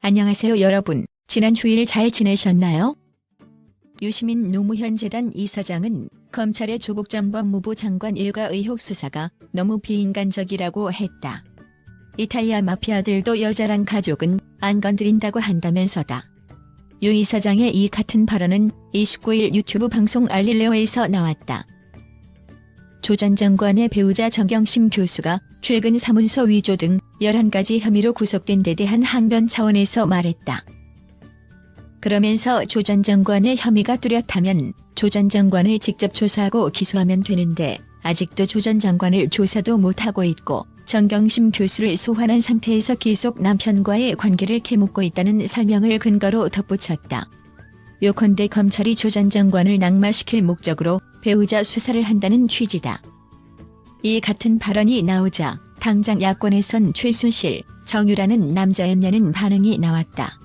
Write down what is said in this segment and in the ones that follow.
안녕하세요 여러분. 지난 주일 잘 지내셨나요? 유시민 노무현 재단 이사장은 검찰의 조국 전 법무부 장관 일가 의혹 수사가 너무 비인간적이라고 했다. 이탈리아 마피아들도 여자랑 가족은 안 건드린다고 한다면서다. 유 이사장의 이 같은 발언은 29일 유튜브 방송 알릴레오에서 나왔다. 조 전 장관의 배우자 정경심 교수가 최근 사문서 위조 등 11가지 혐의로 구속된 데 대한 항변 차원에서 말했다. 그러면서 조 전 장관의 혐의가 뚜렷하면 조 전 장관을 직접 조사하고 기소하면 되는데 아직도 조 전 장관을 조사도 못하고 있고 정경심 교수를 소환한 상태에서 계속 남편과의 관계를 캐묻고 있다는 설명을 근거로 덧붙였다. 요컨대 검찰이 조 전 장관을 낙마시킬 목적으로 배우자 수사를 한다는 취지다. 이 같은 발언이 나오자 당장 야권에선 최순실, 정유라는 남자였냐는 반응이 나왔다.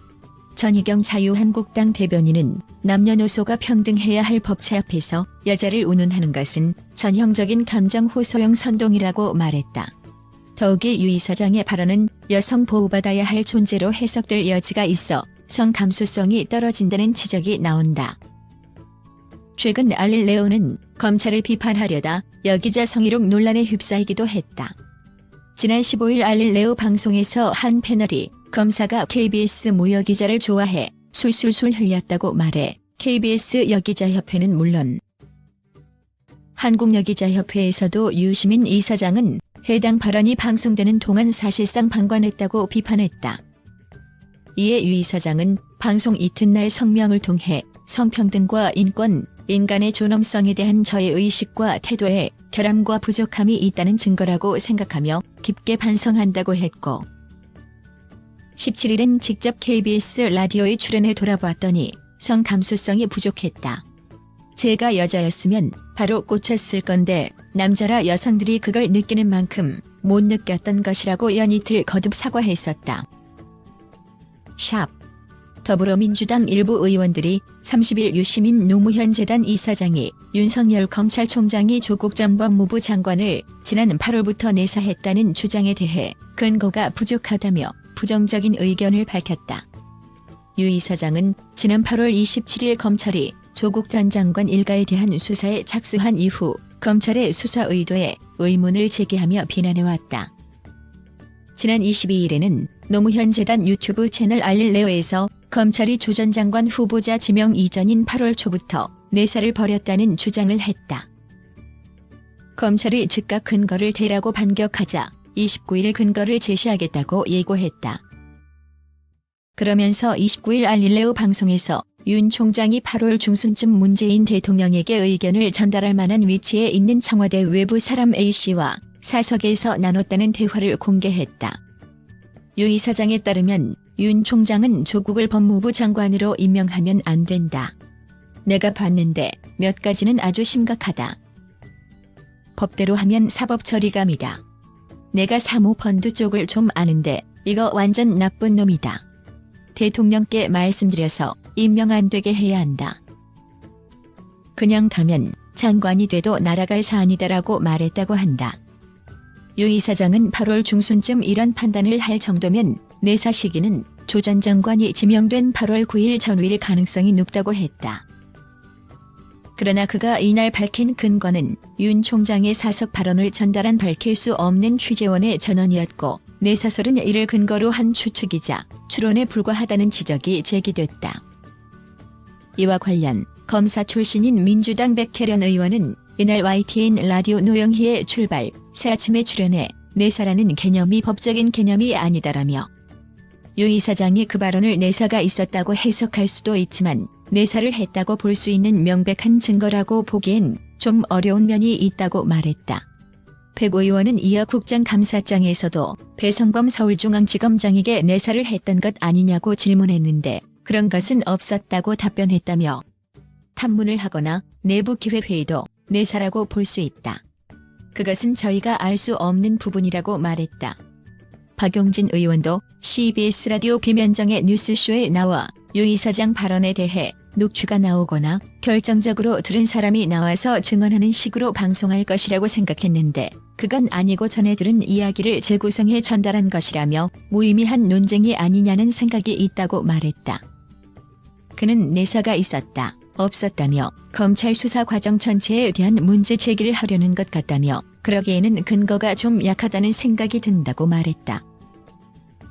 전희경 자유한국당 대변인은 남녀노소가 평등해야 할 법체 앞에서 여자를 운운하는 것은 전형적인 감정 호소형 선동이라고 말했다. 더욱이 유 이사장의 발언은 여성 보호받아야 할 존재로 해석될 여지가 있어 성 감수성이 떨어진다는 지적이 나온다. 최근 알릴레오는 검찰을 비판하려다 여기자 성희롱 논란에 휩싸이기도 했다. 지난 15일 알릴레오 방송에서 한 패널이 검사가 KBS 모여기자를 좋아해 술술술 흘렸다고 말해 KBS 여기자협회는 물론 한국여기자협회에서도 유시민 이사장은 해당 발언이 방송되는 동안 사실상 방관했다고 비판했다. 이에 유 이사장은 방송 이튿날 성명을 통해 성평등과 인권, 인간의 존엄성에 대한 저의 의식과 태도에 결함과 부족함이 있다는 증거라고 생각하며 깊게 반성한다고 했고 17일엔 직접 KBS 라디오에 출연해 돌아보았더니 성 감수성이 부족했다. 제가 여자였으면 바로 꽂혔을 건데 남자라 여성들이 그걸 느끼는 만큼 못 느꼈던 것이라고 연이틀 거듭 사과했었다. 샵. 더불어민주당 일부 의원들이 30일 유시민 노무현 재단 이사장이 윤석열 검찰총장이 조국 전 법무부 장관을 지난 8월부터 내사했다는 주장에 대해 근거가 부족하다며 부정적인 의견을 밝혔다. 유 이사장은 지난 8월 27일 검찰이 조국 전 장관 일가에 대한 수사에 착수한 이후 검찰의 수사 의도에 의문을 제기하며 비난해왔다. 지난 22일에는 노무현 재단 유튜브 채널 알릴레오에서 검찰이 조 전 장관 후보자 지명 이전인 8월 초부터 내사를 벌였다는 주장을 했다. 검찰이 즉각 근거를 대라고 반격하자 29일 근거를 제시하겠다고 예고했다. 그러면서 29일 알릴레오 방송에서 윤 총장이 8월 중순쯤 문재인 대통령에게 의견을 전달할 만한 위치에 있는 청와대 외부 사람 A씨와 사석에서 나눴다는 대화를 공개했다. 유 이사장에 따르면 윤 총장은 조국을 법무부 장관으로 임명하면 안 된다. 내가 봤는데 몇 가지는 아주 심각하다. 법대로 하면 사법 처리감이다. 내가 사모펀드 쪽을 좀 아는데 이거 완전 나쁜 놈이다. 대통령께 말씀드려서 임명 안 되게 해야 한다. 그냥 가면 장관이 돼도 날아갈 사안이다라고 말했다고 한다. 유 이사장은 8월 중순쯤 이런 판단을 할 정도면 내사 시기는 조 전 장관이 지명된 8월 9일 전후일 가능성이 높다고 했다. 그러나 그가 이날 밝힌 근거는 윤 총장의 사석 발언을 전달한 밝힐 수 없는 취재원의 전언이었고 내사설은 이를 근거로 한 추측이자 추론에 불과하다는 지적이 제기됐다. 이와 관련 검사 출신인 민주당 백혜련 의원은 이날 YTN 라디오 노영희의 출발, 새아침에 출연해 내사라는 개념이 법적인 개념이 아니다라며 유 이사장이 그 발언을 내사가 있었다고 해석할 수도 있지만 내사를 했다고 볼 수 있는 명백한 증거라고 보기엔 좀 어려운 면이 있다고 말했다. 백 의원은 이어 국정감사장에서도 배성범 서울중앙지검장에게 내사를 했던 것 아니냐고 질문했는데 그런 것은 없었다고 답변했다며 탐문을 하거나 내부 기획회의도 내사라고 볼 수 있다. 그것은 저희가 알 수 없는 부분이라고 말했다. 박용진 의원도 CBS 라디오 김현정의 뉴스쇼에 나와 유 이사장 발언에 대해 녹취가 나오거나 결정적으로 들은 사람이 나와서 증언하는 식으로 방송할 것이라고 생각했는데 그건 아니고 전에 들은 이야기를 재구성해 전달한 것이라며 무의미한 논쟁이 아니냐는 생각이 있다고 말했다. 그는 내사가 있었다, 없었다며 검찰 수사 과정 전체에 대한 문제 제기를 하려는 것 같다며 그러기에는 근거가 좀 약하다는 생각이 든다고 말했다.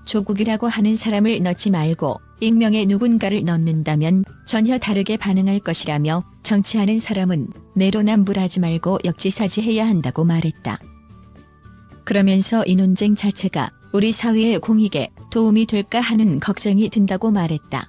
조국이라고 하는 사람을 넣지 말고 익명의 누군가를 넣는다면 전혀 다르게 반응할 것이라며 정치하는 사람은 내로남불하지 말고 역지사지해야 한다고 말했다. 그러면서 이 논쟁 자체가 우리 사회의 공익에 도움이 될까 하는 걱정이 든다고 말했다.